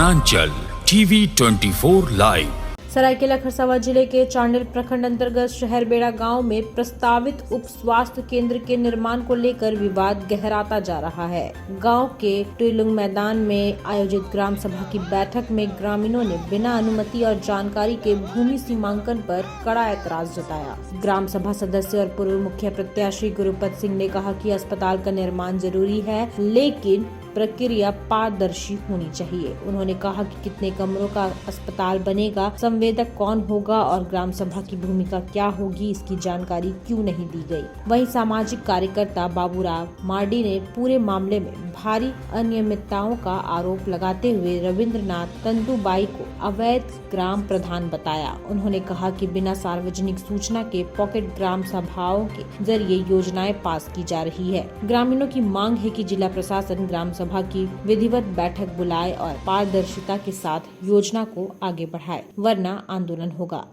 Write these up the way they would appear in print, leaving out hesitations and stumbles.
वनांचल TV 24 live. Seraikela Kharsawan जिले के चांडिल प्रखंड अंतर्गत शहर बेड़ा गांव में प्रस्तावित उप स्वास्थ्य केंद्र के निर्माण को लेकर विवाद गहराता जा रहा है। गांव के टुईलुंग मैदान में आयोजित ग्राम सभा की बैठक में ग्रामीणों ने बिना अनुमति और जानकारी के भूमि सीमांकन पर कड़ा ऐतराज जताया। ग्राम सभा सदस्य और पूर्व मुखिया प्रत्याशी गुरुपत सिंह ने कहा कि अस्पताल का निर्माण जरूरी है, लेकिन प्रक्रिया पारदर्शी होनी चाहिए। उन्होंने कहा कि कितने कमरों का अस्पताल बनेगा, संवेदक कौन होगा और ग्राम सभा की भूमिका क्या होगी, इसकी जानकारी क्यों नहीं दी गई। वहीं सामाजिक कार्यकर्ता बाबूराव मार्डी ने पूरे मामले में भारी अनियमितताओं का आरोप लगाते हुए रविंद्रनाथ तंतुबाई को अवैध ग्राम प्रधान बताया। उन्होंने कहा कि बिना सार्वजनिक सूचना के पॉकेट ग्राम सभाओं के जरिए योजनाएं पास की जा रही है। ग्रामीणों की मांग है कि जिला प्रशासन ग्राम सभा की विधिवत बैठक बुलाए और पारदर्शिता के साथ योजना को आगे बढ़ाए, वरना आंदोलन होगा।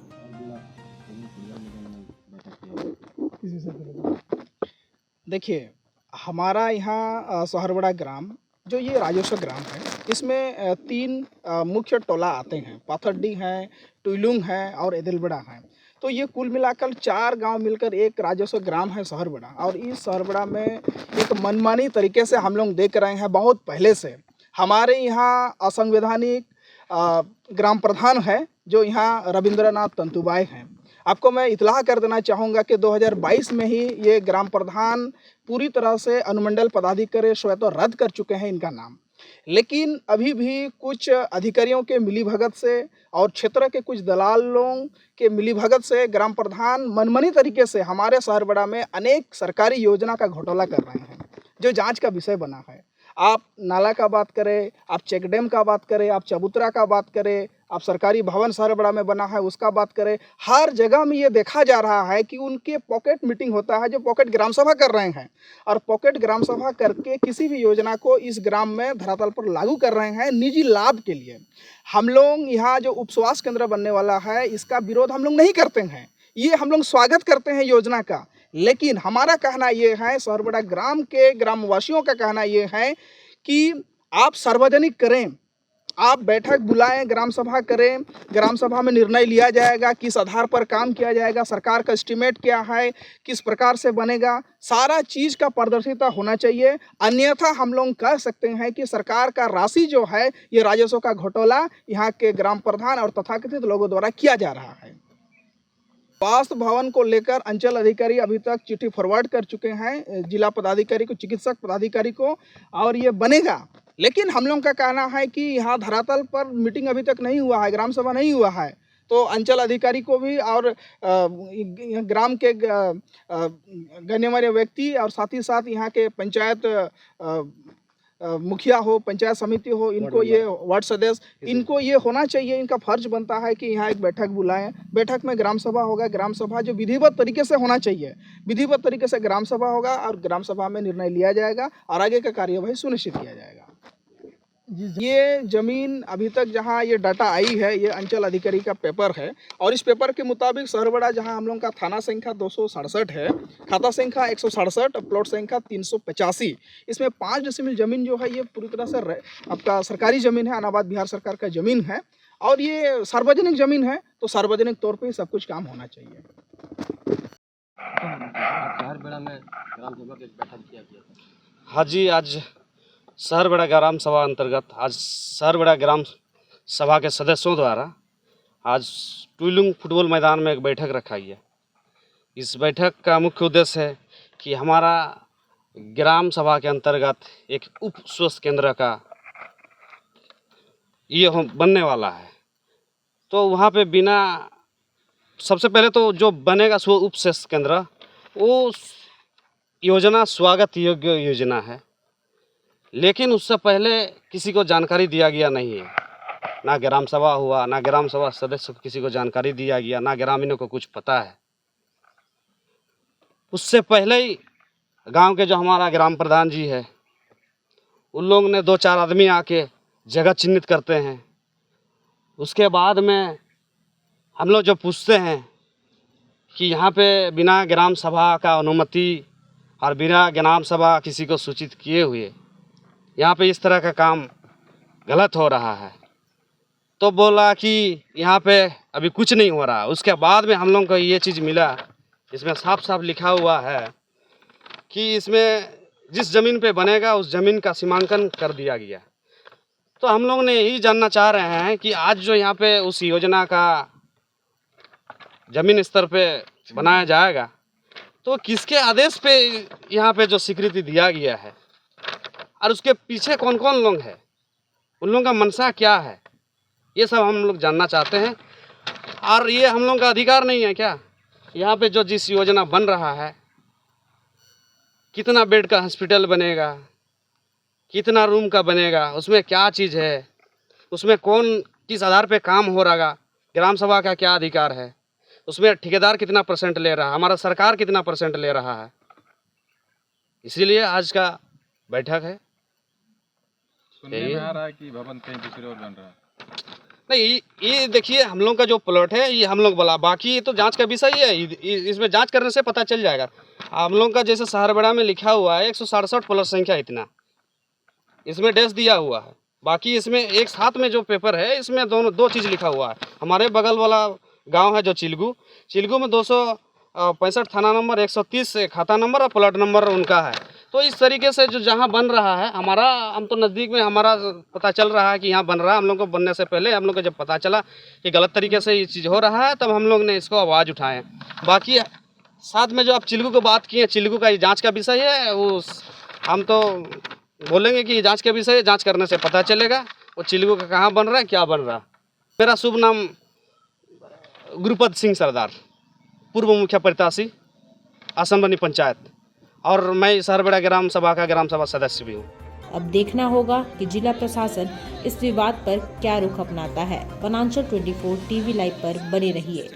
देखिए, हमारा यहाँ सहरबड़ा ग्राम जो ये राजस्व ग्राम है, इसमें तीन मुख्य टोला आते हैं। पाथरडी है, टुईलुंग है और एदिलबड़ा है। तो ये कुल मिलाकर 4 गांव मिलकर एक राजस्व ग्राम है सहरबड़ा। और इस सहरबड़ा में एक मनमानी तरीके से हम लोग देख रहे हैं बहुत पहले से। हमारे यहाँ असंवैधानिक ग्राम प्रधान है जो यहाँ रविंद्रनाथ तंतुबाई हैं। आपको मैं इतलाह कर देना चाहूँगा कि 2022 में ही ये ग्राम प्रधान पूरी तरह से अनुमंडल पदाधिकारी स्वतः रद्द कर चुके हैं इनका नाम। लेकिन अभी भी कुछ अधिकारियों के मिलीभगत से और क्षेत्र के कुछ दलालों के मिलीभगत से ग्राम प्रधान मनमानी तरीके से हमारे सहरबड़ा में अनेक सरकारी योजना का घोटाला कर रहे हैं, जो जांच का विषय बना है। आप नाला का बात करें, आप चेक डैम का बात करें, आप चबूतरा का बात करें, आप सरकारी भवन सहरबड़ा में बना है उसका बात करें, हर जगह में ये देखा जा रहा है कि उनके पॉकेट मीटिंग होता है, जो पॉकेट ग्राम सभा कर रहे हैं और पॉकेट ग्राम सभा करके किसी भी योजना को इस ग्राम में धरातल पर लागू कर रहे हैं निजी लाभ के लिए। हम लोग यहाँ जो उप स्वास्थ्य केंद्र बनने वाला है, इसका विरोध हम लोग नहीं करते हैं, ये हम लोग स्वागत करते हैं योजना का। लेकिन हमारा कहना ये है, सहरबड़ा ग्राम के ग्रामवासियों का कहना ये है कि आप सार्वजनिक करें, आप बैठक बुलाएं, ग्राम सभा करें, ग्राम सभा में निर्णय लिया जाएगा, किस आधार पर काम किया जाएगा, सरकार का एस्टीमेट क्या है, किस प्रकार से बनेगा, सारा चीज़ का पारदर्शिता होना चाहिए। अन्यथा हम लोग कह सकते हैं कि सरकार का राशि जो है ये राजस्व का घोटाला यहाँ के ग्राम प्रधान और तथाकथित लोगों द्वारा किया जा रहा है। स्वास्थ्य भवन को लेकर अंचल अधिकारी अभी तक चिट्ठी फॉरवर्ड कर चुके हैं जिला पदाधिकारी को, चिकित्सक पदाधिकारी को, और ये बनेगा। लेकिन हम लोगों का कहना है कि यहाँ धरातल पर मीटिंग अभी तक नहीं हुआ है, ग्राम सभा नहीं हुआ है। तो अंचल अधिकारी को भी और ग्राम के गण्यमान्य व्यक्ति और साथ ही साथ यहाँ के पंचायत मुखिया हो, पंचायत समिति हो, इनको ये वार्ड सदस्य, इनको ये होना चाहिए, इनका फर्ज बनता है कि यहाँ एक बैठक बुलाएं। बैठक में ग्राम सभा होगा, ग्राम सभा जो विधिवत तरीके से होना चाहिए, विधिवत तरीके से ग्राम सभा होगा और ग्राम सभा में निर्णय लिया जाएगा और आगे का कार्यवाही सुनिश्चित किया जाएगा। ये ज़मीन अभी तक जहाँ ये डाटा आई है, ये अंचल अधिकारी का पेपर है और इस पेपर के मुताबिक सहरबड़ा जहाँ हम लोग का थाना संख्या 267 है, खाता संख्या 167, प्लॉट संख्या 385, इसमें 5 डेसिमल ज़मीन जो है ये पूरी तरह से आपका सरकारी ज़मीन है, अनाबाद बिहार सरकार का ज़मीन है और ये सार्वजनिक ज़मीन है। तो सार्वजनिक तौर पर सब कुछ काम होना चाहिए। सहरबड़ा में ग्राम सभा की बैठक किया गया। हाँ जी, आज सहरबड़ा ग्राम सभा अंतर्गत आज सहरबड़ा ग्राम सभा के सदस्यों द्वारा आज टुईलुंग फुटबॉल मैदान में एक बैठक रखा गया। इस बैठक का मुख्य उद्देश्य है कि हमारा ग्राम सभा के अंतर्गत एक उप स्वास्थ्य केंद्र का ये बनने वाला है। तो वहाँ पे बिना, सबसे पहले तो जो बनेगा सो उप स्वास्थ्य केंद्र, वो योजना स्वागत योग्य योजना है, लेकिन उससे पहले किसी को जानकारी दिया गया नहीं है। ना ग्राम सभा हुआ, ना ग्राम सभा सदस्य को किसी को जानकारी दिया गया, ना ग्रामीणों को कुछ पता है। उससे पहले ही गांव के जो हमारा ग्राम प्रधान जी है, उन लोगों ने 2-4 आदमी आके जगह चिन्हित करते हैं। उसके बाद में हम लोग जो पूछते हैं कि यहाँ पे बिना ग्राम सभा का अनुमति और बिना ग्राम सभा किसी को सूचित किए हुए यहाँ पे इस तरह का काम गलत हो रहा है। तो बोला कि यहाँ पे अभी कुछ नहीं हो रहा। उसके बाद में हम लोग को ये चीज़ मिला, इसमें साफ साफ लिखा हुआ है कि इसमें जिस ज़मीन पे बनेगा उस ज़मीन का सीमांकन कर दिया गया। तो हम लोग ने यही जानना चाह रहे हैं कि आज जो यहाँ पे उस योजना का ज़मीन स्तर पे बनाया जाएगा तो किसके आदेश पे यहाँ पे जो स्वीकृति दिया गया है और उसके पीछे कौन कौन लोग हैं, उन लोगों का मनसा क्या है, ये सब हम लोग जानना चाहते हैं। और ये हम लोगों का अधिकार नहीं है क्या? यहाँ पे जो जिस योजना बन रहा है, कितना बेड का हॉस्पिटल बनेगा, कितना रूम का बनेगा, उसमें क्या चीज़ है, उसमें कौन किस आधार पे काम हो रहा, ग्राम सभा का क्या अधिकार है, उसमें ठेकेदार कितना % ले रहा है, हमारा सरकार कितना % ले रहा है। इसीलिए आज का बैठक है। सुनने में आ रहा है कि भवन कहीं दूसरे और बन रहा है। नहीं, ये देखिए हम लोग का जो प्लॉट है ये हम लोग बोला, बाकी तो जांच का विषय है, इसमें जांच करने से पता चल जाएगा। हम लोग का जैसे सहरबड़ा में लिखा हुआ है 167 प्लॉट संख्या इतना, इसमें डैश दिया हुआ है। बाकी इसमें एक साथ में जो पेपर है इसमें दो चीज़ लिखा हुआ है। हमारे बगल वाला गांव है जो चिलगू में 265 थाना नंबर 130 खाता नंबर और प्लॉट नंबर उनका है। तो इस तरीके से जो जहां बन रहा है हमारा, हम तो नज़दीक में हमारा पता चल रहा है कि यहाँ बन रहा है। हम लोग को बनने से पहले हम लोग को जब पता चला कि गलत तरीके से ये चीज़ हो रहा है तब हम लोग ने इसको आवाज़ उठाए। बाकी साथ में जो आप चिलगू की बात किए, चिलगू का ये जाँच का विषय है, वो हम तो बोलेंगे कि जाँच का विषय है, जाँच करने से पता चलेगा वो चिलगू का कहाँ बन रहा है, क्या बन रहा है। मेरा शुभ नाम गुरुपद सिंह सरदार, पूर्व मुखिया प्रत्याशी आसनबनी पंचायत, और मैं सहरबड़ा ग्राम सभा का ग्राम सभा सदस्य भी हूँ। अब देखना होगा कि जिला प्रशासन इस विवाद पर क्या रुख अपनाता है। वनांचल 24 टीवी लाइव पर बने रहिए।